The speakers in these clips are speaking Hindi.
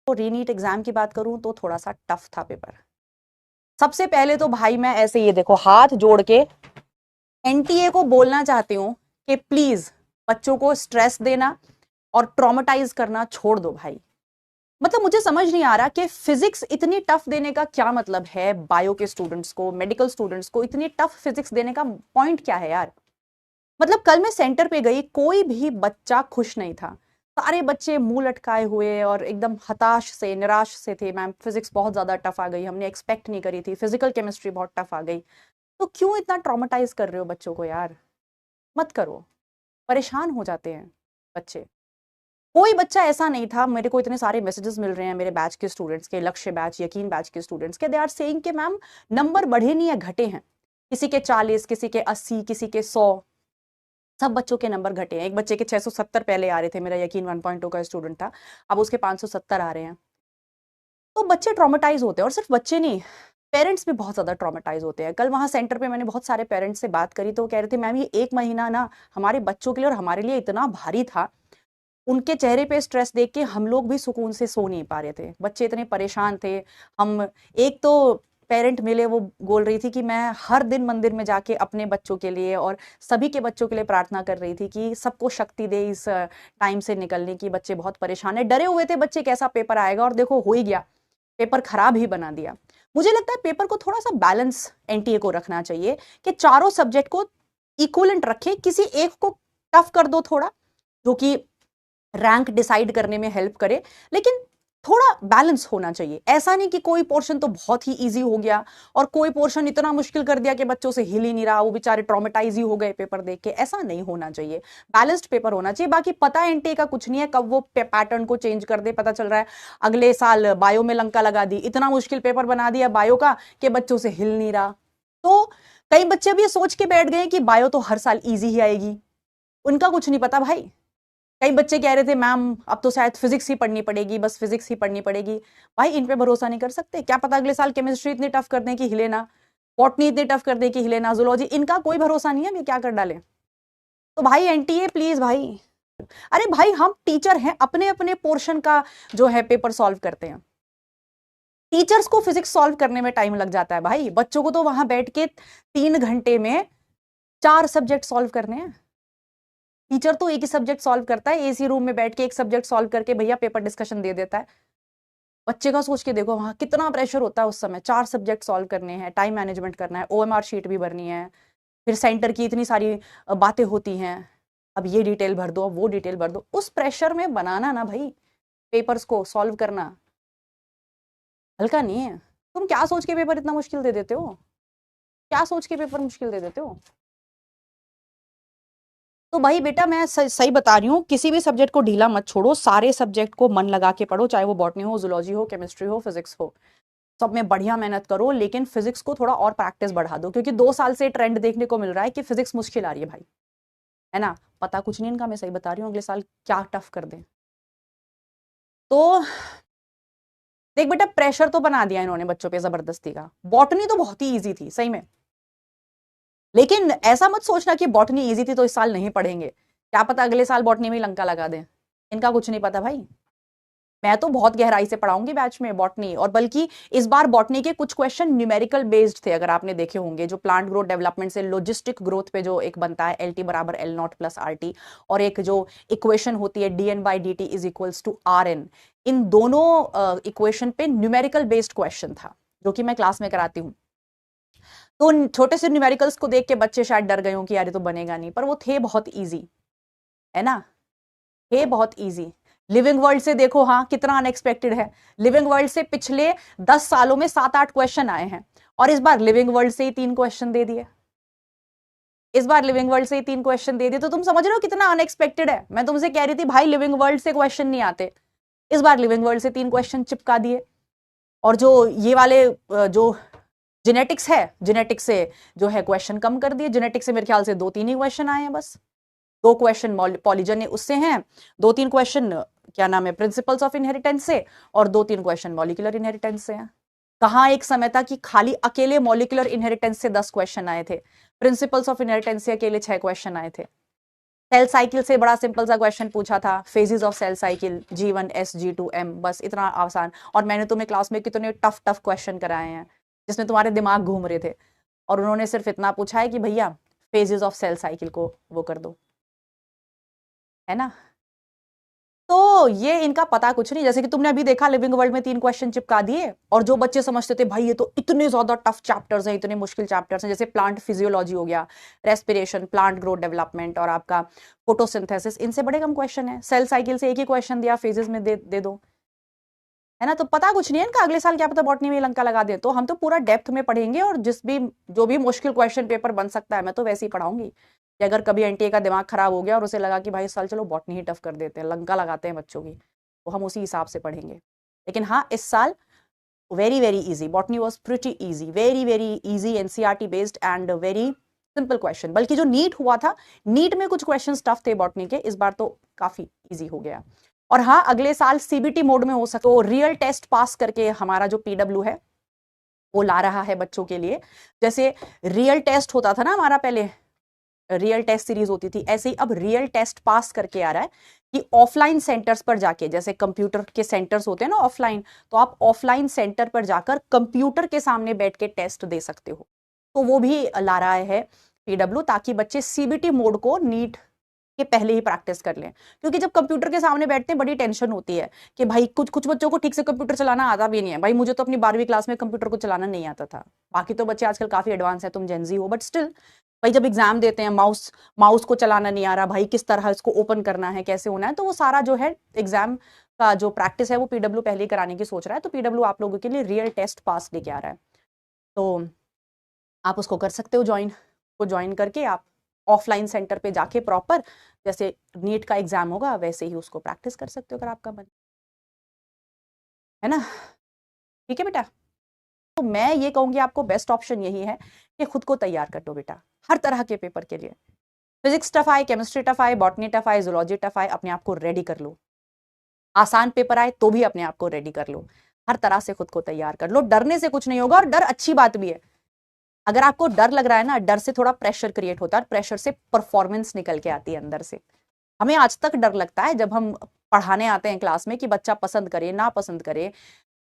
तो रीनीट एग्जाम की बात करूं तो थोड़ा सा टफ था पेपर। सबसे पहले तो भाई मैं ऐसे ये देखो हाथ जोड़ के एनटीए को बोलना चाहती हूँ कि प्लीज बच्चों को स्ट्रेस देना और ट्रॉमेटाइज करना छोड़ दो भाई। मतलब मुझे समझ नहीं आ रहा कि फिजिक्स इतनी टफ देने का क्या मतलब है। बायो के स्टूडेंट्स को, मेडिकल स्टूडेंट्स को इतनी टफ फिजिक्स देने का पॉइंट क्या है यार। मतलब कल मैं सेंटर पे गई, कोई भी बच्चा खुश नहीं था। सारे बच्चे मुंह लटकाए हुए और एकदम हताश से, निराश से थे। मैम फिजिक्स बहुत ज्यादा टफ आ गई, हमने एक्सपेक्ट नहीं करी थी, फिजिकल केमिस्ट्री बहुत टफ आ गई। तो क्यों इतना ट्रॉमेटाइज कर रहे हो बच्चों को यार। मत करो, परेशान हो जाते हैं बच्चे। कोई बच्चा ऐसा नहीं था, मेरे को इतने सारे मैसेजेस मिल रहे हैं मेरे बैच के स्टूडेंट्स के, लक्ष्य बैच, यकीन बैच के स्टूडेंट्स के, दे आर सेइंग कि मैम नंबर बढ़े नहीं है, घटे हैं। किसी के 40, किसी के 80, किसी के 100, सब बच्चों के नंबर घटे हैं। एक बच्चे के 670 पहले आ रहे थे, मेरा यकीन 1.2 का स्टूडेंट था, अब उसके 570 आ रहे हैं। तो बच्चे ट्रॉमेटाइज होते हैं, और सिर्फ बच्चे नहीं, पेरेंट्स भी बहुत ज्यादा ट्रॉमेटाइज होते हैं। कल वहां सेंटर पे मैंने बहुत सारे पेरेंट्स से बात करी, तो वो कह रहे थे मैम ये एक महीना ना हमारे बच्चों के लिए और हमारे लिए इतना भारी था। उनके चेहरे पे स्ट्रेस देख के हम लोग भी सुकून से सो नहीं पा रहे थे, बच्चे इतने परेशान थे। हम एक तो पेरेंट मिले, वो बोल रही थी कि मैं हर दिन मंदिर में जाके अपने बच्चों के लिए और सभी के बच्चों के लिए प्रार्थना कर रही थी कि सबको शक्ति दे इस टाइम से निकलने की। बच्चे बहुत परेशान है, डरे हुए थे बच्चे कैसा पेपर आएगा, और देखो हो ही गया, पेपर खराब ही बना दिया। मुझे लगता है पेपर को थोड़ा सा बैलेंस एनटीए को रखना चाहिए कि चारों सब्जेक्ट को इक्वलेंट रखे, किसी एक को टफ कर दो थोड़ा, जो कि रैंक डिसाइड करने में हेल्प करे, लेकिन थोड़ा बैलेंस होना चाहिए। ऐसा नहीं कि कोई पोर्शन तो बहुत ही इजी हो गया और कोई पोर्शन इतना मुश्किल कर दिया कि बच्चों से हिल ही नहीं रहा, वो बेचारे ट्रॉमेटाइज ही हो गए पेपर देख के। ऐसा नहीं होना चाहिए, बैलेंस्ड पेपर होना चाहिए। बाकी पता है एनटीए का कुछ नहीं है, कब वो पैटर्न को चेंज कर दे पता चल रहा है। अगले साल बायो में लंका लगा दी, इतना मुश्किल पेपर बना दिया बायो का कि बच्चों से हिल नहीं रहा। तो कई बच्चे भी ये सोच के बैठ गए कि बायो तो हर साल इजी ही आएगी, उनका कुछ नहीं पता भाई। कई बच्चे कह रहे थे मैम अब तो शायद फिजिक्स ही पढ़नी पड़ेगी, बस फिजिक्स ही पढ़नी पड़ेगी। भाई इन पे भरोसा नहीं कर सकते, क्या पता अगले साल केमिस्ट्री इतनी टफ कर दें कि हिले ना, बॉटनी इतनी टफ कर दें कि हिले ना, जूलॉजी, इनका कोई भरोसा नहीं है ये क्या कर डाले। तो भाई एनटीए प्लीज भाई। अरे भाई हम टीचर हैं, अपने अपने पोर्शन का जो है पेपर सॉल्व करते हैं। टीचर्स को फिजिक्स सॉल्व करने में टाइम लग जाता है भाई, बच्चों को तो वहां बैठ के 3 घंटे में 4 सब्जेक्ट सॉल्व करने हैं। टीचर तो एक ही सब्जेक्ट सॉल्व करता है, एसी रूम में बैठ के एक सब्जेक्ट सॉल्व करके भैया पेपर डिस्कशन दे देता है। बच्चे का सोच के देखो वहां कितना प्रेशर होता है उस समय, 4 सब्जेक्ट सॉल्व करने हैं, टाइम मैनेजमेंट करना है, ओएमआर शीट भी भरनी है, फिर सेंटर की इतनी सारी बातें होती हैं, अब ये डिटेल भर दो, अब वो डिटेल भर दो। उस प्रेशर में बनाना ना भाई पेपर्स को सॉल्व करना हल्का नहीं है। तुम क्या सोच के पेपर इतना मुश्किल दे देते हो, क्या सोच के पेपर मुश्किल दे देते हो। तो भाई बेटा मैं सही बता रही हूँ, किसी भी सब्जेक्ट को ढीला मत छोड़ो, सारे सब्जेक्ट को मन लगा के पढ़ो, चाहे वो बॉटनी हो, जूलॉजी हो, केमिस्ट्री हो, फिजिक्स हो, सब में बढ़िया मेहनत करो। लेकिन फिजिक्स को थोड़ा और प्रैक्टिस बढ़ा दो, क्योंकि 2 साल से ट्रेंड देखने को मिल रहा है कि फिजिक्स मुश्किल आ रही है भाई, है ना। पता कुछ नहीं इनका, मैं सही बता रही हूँ, अगले साल क्या टफ कर दें। तो देख बेटा, प्रेशर तो बना दिया इन्होंने बच्चों पे जबरदस्ती का। बॉटनी तो बहुत ही ईजी थी सही में, लेकिन ऐसा मत सोचना कि बॉटनी इजी थी तो इस साल नहीं पढ़ेंगे, क्या पता अगले साल बॉटनी में ही लंका लगा दें। इनका कुछ नहीं पता भाई। मैं तो बहुत गहराई से पढ़ाऊंगी बैच में बॉटनी, और बल्कि इस बार बॉटनी के कुछ क्वेश्चन न्यूमेरिकल बेस्ड थे, अगर आपने देखे होंगे, जो प्लांट ग्रोथ डेवलपमेंट से लॉजिस्टिक ग्रोथ पे जो एक बनता है, LT बराबर L0 + RT, और एक जो इक्वेशन होती है DN/dt is equals to RN, इन दोनों इक्वेशन पे न्यूमेरिकल बेस्ड क्वेश्चन था, जो कि मैं क्लास में कराती हूँ। तो छोटे से न्यूमेरिकल्स को देख के बच्चे शायद डर गए हो कि यार ये तो बनेगा नहीं, पर वो थे बहुत ईजी, है ना, थे बहुत ईजी। लिविंग वर्ल्ड से देखो हाँ कितना अनएक्सपेक्टेड है। लिविंग वर्ल्ड से पिछले 10 सालों में 7-8 क्वेश्चन आए हैं, और इस बार लिविंग वर्ल्ड से ही 3 क्वेश्चन दे दिए। इस बार लिविंग वर्ल्ड से ही 3 क्वेश्चन दे दिए, तो तुम समझ रहे हो कितना अनएक्सपेक्टेड है। मैं तुमसे कह रही थी भाई लिविंग वर्ल्ड से क्वेश्चन नहीं आते, इस बार लिविंग वर्ल्ड से 3 क्वेश्चन चिपका दिए। और जो ये वाले जो जेनेटिक्स है, जेनेटिक्स से जो है क्वेश्चन कम कर दिए। जेनेटिक्स से मेरे ख्याल से 2-3 ही क्वेश्चन आए हैं बस, 2 क्वेश्चन पॉलीजन उससे हैं, 2-3 क्वेश्चन क्या नाम है प्रिंसिपल्स ऑफ इनहेरिटेंस से, और 2-3 क्वेश्चन मॉलिक्यूलर इनहेरिटेंस से हैं। कहाँ एक समय था कि खाली अकेले मॉलिक्यूलर इनहेरिटेंस से 10 क्वेश्चन आए थे, प्रिंसिपल्स ऑफ इनहेरिटेंस से अकेले 6 क्वेश्चन आए थे। सेल साइकिल से बड़ा सिंपल सा क्वेश्चन पूछा था, phases of cell cycle G1 S G2 M, बस इतना आसान। और मैंने तुम्हें क्लास में कितने टफ टफ क्वेश्चन कराए हैं जिसमें तुम्हारे दिमाग घूम रहे थे, और उन्होंने सिर्फ इतना पूछा है कि भैया फेजेस ऑफ सेल साइकिल को वो कर दो, है ना। तो ये इनका पता कुछ नहीं। जैसे कि तुमने अभी देखा लिविंग वर्ल्ड में 3 क्वेश्चन चिपका दिए, और जो बच्चे समझते थे भाई ये तो इतने ज्यादा टफ चैप्टर्स हैं, इतने मुश्किल चैप्टर्स हैं, जैसे प्लांट फिजियोलॉजी हो गया, रेस्पिरेशन, प्लांट ग्रोथ डेवलपमेंट और आपका फोटोसिंथेसिस, इनसे बड़े कम क्वेश्चन है। सेल साइकिल से एक ही क्वेश्चन दिया, फेजेस में दे दो, है ना। तो पता कुछ नहीं है इनका, अगले साल क्या पता बॉटनी में लंका लगा दे। तो हम तो पूरा डेप्थ में पढ़ेंगे, और जो भी मुश्किल क्वेश्चन पेपर बन सकता है मैं तो वैसे ही पढ़ाऊंगी कि अगर कभी एनटीए का दिमाग खराब हो गया और उसे लगा कि भाई इस साल चलो बॉटनी ही टफ कर देते हैं, लंका लगाते हैं बच्चों की, तो हम उसी हिसाब से पढ़ेंगे। लेकिन हाँ, इस साल very very easy, botany was pretty easy, very very easy, NCERT based and very simple question. बल्कि जो नीट हुआ था, नीट में कुछ क्वेश्चन टफ थे बॉटनी के, इस बार तो काफी इजी हो गया। और हाँ, अगले साल सीबीटी मोड में हो सके तो रियल टेस्ट पास करके हमारा जो पीडब्ल्यू है वो ला रहा है बच्चों के लिए। जैसे रियल टेस्ट होता था ना हमारा पहले, रियल टेस्ट सीरीज होती थी, ऐसे ही अब रियल टेस्ट पास करके आ रहा है कि ऑफलाइन सेंटर्स पर जाके, जैसे कंप्यूटर के सेंटर्स होते हैं ना ऑफलाइन, तो आप ऑफलाइन सेंटर पर जाकर कंप्यूटर के सामने बैठ के टेस्ट दे सकते हो। तो वो भी ला रहा है पीडब्ल्यू, ताकि बच्चे सीबीटी मोड को नीट के पहले ही प्रैक्टिस कर लें। क्योंकि जब कंप्यूटर के सामने बैठते हैं बड़ी टेंशन होती है कि भाई कुछ बच्चों को ठीक से कंप्यूटर चलाना आता भी नहीं है। भाई मुझे तो अपनी 12वीं क्लास में कंप्यूटर को चलाना नहीं आता था, बाकी तो बच्चे आजकल काफी एडवांस है, तुम जेनजी हो, बट स्टिल भाई जब एग्जाम देते हैं माउस को चलाना नहीं आ रहा, भाई किस तरह इसको ओपन करना है, कैसे होना है, तो वो सारा जो है एग्जाम का जो प्रैक्टिस है वो पीडब्ल्यू पहले ही कराने की सोच रहा है। तो पीडब्ल्यू आप लोगों के लिए रियल टेस्ट पास लेके आ रहा है, तो आप उसको कर सकते हो ज्वाइन करके आप ऑफलाइन सेंटर पे जाके प्रॉपर जैसे नीट का एग्जाम होगा वैसे ही उसको प्रैक्टिस कर सकते हो अगर आपका मन है ना। ठीक है बेटा, तो मैं ये कहूंगी आपको बेस्ट ऑप्शन यही है कि खुद को तैयार कर लो बेटा हर तरह के पेपर के लिए। फिजिक्स टफ आए, केमिस्ट्री टफ आए, बॉटनी टफ आए, जूलॉजी टफ आए, अपने आप को रेडी कर लो। आसान पेपर आए तो भी अपने आप को रेडी कर लो, हर तरह से खुद को तैयार कर लो। डरने से कुछ नहीं होगा, और डर अच्छी बात भी है। अगर आपको डर लग रहा है ना, डर से थोड़ा प्रेशर क्रिएट होता है, प्रेशर से परफॉर्मेंस निकल के आती है अंदर से। हमें आज तक डर लगता है जब हम पढ़ाने आते हैं क्लास में कि बच्चा पसंद करे ना पसंद करे,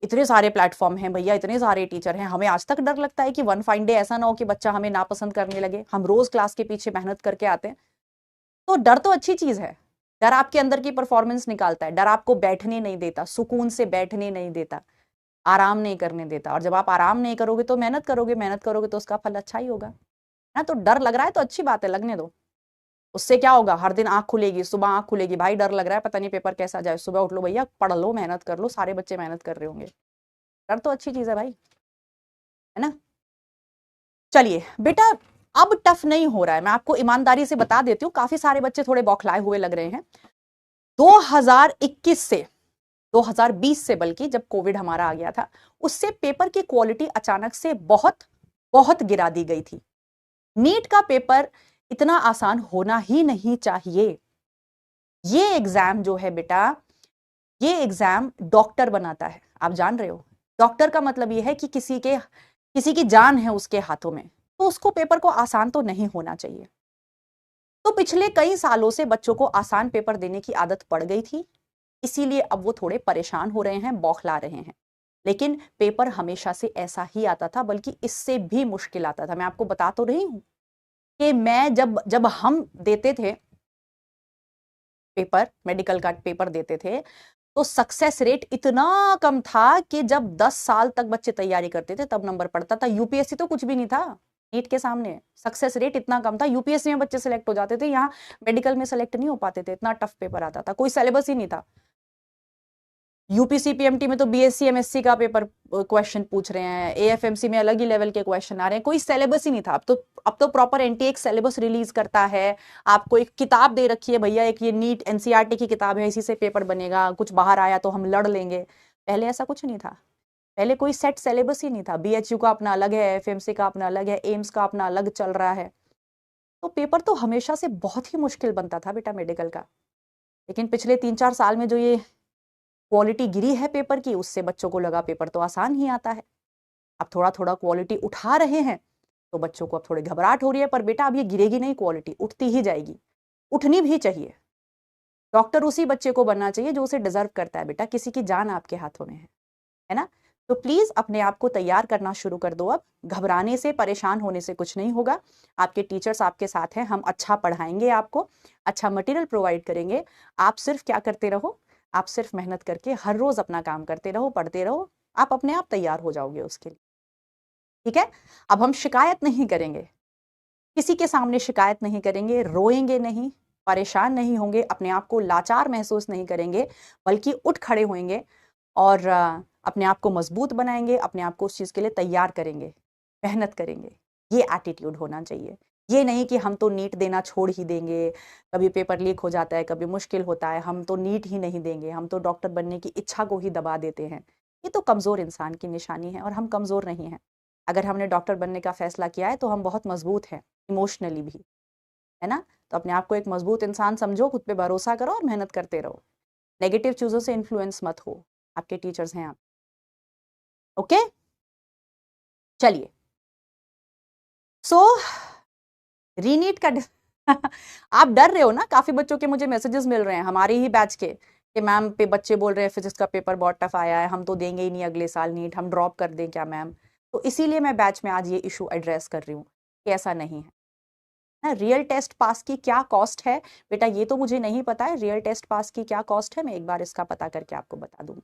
इतने सारे प्लेटफॉर्म हैं भैया, इतने सारे टीचर हैं, हमें आज तक डर लगता है कि वन फाइन डे ऐसा ना हो कि बच्चा हमें नापसंद करने लगे। हम रोज क्लास के पीछे मेहनत करके आते हैं, तो डर तो अच्छी चीज है। डर आपके अंदर की परफॉर्मेंस निकालता है, डर आपको बैठने नहीं देता, सुकून से बैठने नहीं देता, आराम नहीं करने देता। और जब आप आराम नहीं करोगे तो मेहनत करोगे तो उसका फल अच्छा ही होगा ना। तो डर लग रहा है तो अच्छी बात है, लगने दो। उससे क्या होगा, हर दिन आंख खुलेगी, सुबह आंख खुलेगी, भाई डर लग रहा है पता नहीं पेपर कैसा जाए, सुबह उठ लो भैया, पढ़ लो, मेहनत कर लो, सारे बच्चे मेहनत कर रहे होंगे। डर तो अच्छी चीज है भाई, है ना। चलिए बेटा, अब टफ नहीं हो रहा है, मैं आपको ईमानदारी से बता देती हूँ। काफी सारे बच्चे थोड़े बौखलाए हुए लग रहे हैं। 2021 से 2020 से, बल्कि जब कोविड हमारा आ गया था, उससे पेपर की क्वालिटी अचानक से बहुत बहुत गिरा दी गई थी। नीट का पेपर इतना आसान होना ही नहीं चाहिए। ये एग्जाम जो है बेटा, ये एग्जाम डॉक्टर बनाता है, आप जान रहे हो। डॉक्टर का मतलब ये है कि किसी की जान है उसके हाथों में, तो उसको पेपर को आसान तो नहीं होना चाहिए। तो पिछले कई सालों से बच्चों को आसान पेपर देने की आदत पड़ गई थी, इसीलिए अब वो थोड़े परेशान हो रहे हैं, बौखला रहे हैं। लेकिन पेपर हमेशा से ऐसा ही आता था, बल्कि इससे भी मुश्किल आता था। मैं आपको बता तो रही हूं कि मैं जब जब हम देते थे पेपर, मेडिकल का पेपर देते थे, तो सक्सेस रेट इतना कम था कि जब 10 साल तक बच्चे तैयारी करते थे तब नंबर पड़ता था। यूपीएससी तो कुछ भी नहीं था नीट के सामने, सक्सेस रेट इतना कम था। यूपीएससी में बच्चे सेलेक्ट हो जाते थे, यहाँ मेडिकल में सेलेक्ट नहीं हो पाते थे, इतना टफ पेपर आता था, कोई सिलेबस ही नहीं था। यूपीसी पीएमटी में तो बीएससी एमएससी का पेपर क्वेश्चन पूछ रहे हैं, एएफएमसी में अलग ही लेवल के क्वेश्चन आ रहे हैं, कोई सिलेबस ही नहीं था। अब तो प्रॉपर एनटीए एक सिलेबस रिलीज करता है, आपको एक किताब दे रखी है भैया, एक ये नीट एनसीईआरटी की किताब है, इसी से पेपर बनेगा, कुछ बाहर आया तो हम लड़ लेंगे। पहले ऐसा कुछ नहीं था, पहले कोई सेट सिलेबस ही नहीं था। बीएचयू का अपना अलग है, एफएमसी का अपना अलग है, एम्स का अपना अलग चल रहा है। तो पेपर तो हमेशा से बहुत ही मुश्किल बनता था बेटा मेडिकल का। लेकिन पिछले 3-4 साल में जो ये क्वालिटी गिरी है पेपर की, उससे बच्चों को लगा पेपर तो आसान ही आता है। अब थोड़ा थोड़ा क्वालिटी उठा रहे हैं, तो बच्चों को अब थोड़ी घबराहट हो रही है, पर बेटा अब ये गिरेगी नहीं, क्वालिटी उठती ही जाएगी। उठनी भी चाहिए। डॉक्टर उसी बच्चे को बनना चाहिए जो उसे डिजर्व करता है बेटा, किसी की जान आपके हाथों में है ना। तो प्लीज अपने आप को तैयार करना शुरू कर दो। अब घबराने से, परेशान होने से कुछ नहीं होगा। आपके टीचर्स आपके साथ हैं, हम अच्छा पढ़ाएंगे, आपको अच्छा मटेरियल प्रोवाइड करेंगे। आप सिर्फ क्या करते रहो, आप सिर्फ मेहनत करके हर रोज अपना काम करते रहो, पढ़ते रहो, आप अपने आप तैयार हो जाओगे उसके लिए। ठीक है। अब हम शिकायत नहीं करेंगे, किसी के सामने शिकायत नहीं करेंगे, रोएंगे नहीं, परेशान नहीं होंगे, अपने आप को लाचार महसूस नहीं करेंगे, बल्कि उठ खड़े होंगे और अपने आप को मजबूत बनाएंगे, अपने आप को उस चीज के लिए तैयार करेंगे, मेहनत करेंगे। ये एटीट्यूड होना चाहिए। ये नहीं कि हम तो नीट देना छोड़ ही देंगे, कभी पेपर लीक हो जाता है, कभी मुश्किल होता है, हम तो नीट ही नहीं देंगे, हम तो डॉक्टर बनने की इच्छा को ही दबा देते हैं। ये तो कमजोर इंसान की निशानी है, और हम कमजोर नहीं हैं। अगर हमने डॉक्टर बनने का फैसला किया है तो हम बहुत मजबूत हैं, इमोशनली भी, है ना। तो अपने आप को एक मजबूत इंसान समझो, खुद पे भरोसा करो और मेहनत करते रहो। नेगेटिव चीजों से इन्फ्लुएंस मत हो, आपके टीचर्स हैं आप। ओके, चलिए। सो रीनीट का आप डर रहे हो ना, काफी बच्चों के मुझे मैसेजेस मिल रहे हैं हमारे ही बैच के, कि मैम पे बच्चे बोल रहे हैं फिजिक्स का पेपर बहुत टफ आया है, हम तो देंगे ही नहीं अगले साल नीट, हम ड्रॉप कर दें क्या मैम। तो इसीलिए मैं बैच में आज ये इशू एड्रेस कर रही हूँ कि ऐसा नहीं है ना। रियल टेस्ट पास की क्या कॉस्ट है बेटा, ये तो मुझे नहीं पता है। रियल टेस्ट पास की क्या कॉस्ट है, मैं एक बार इसका पता करके आपको बता दूंगी।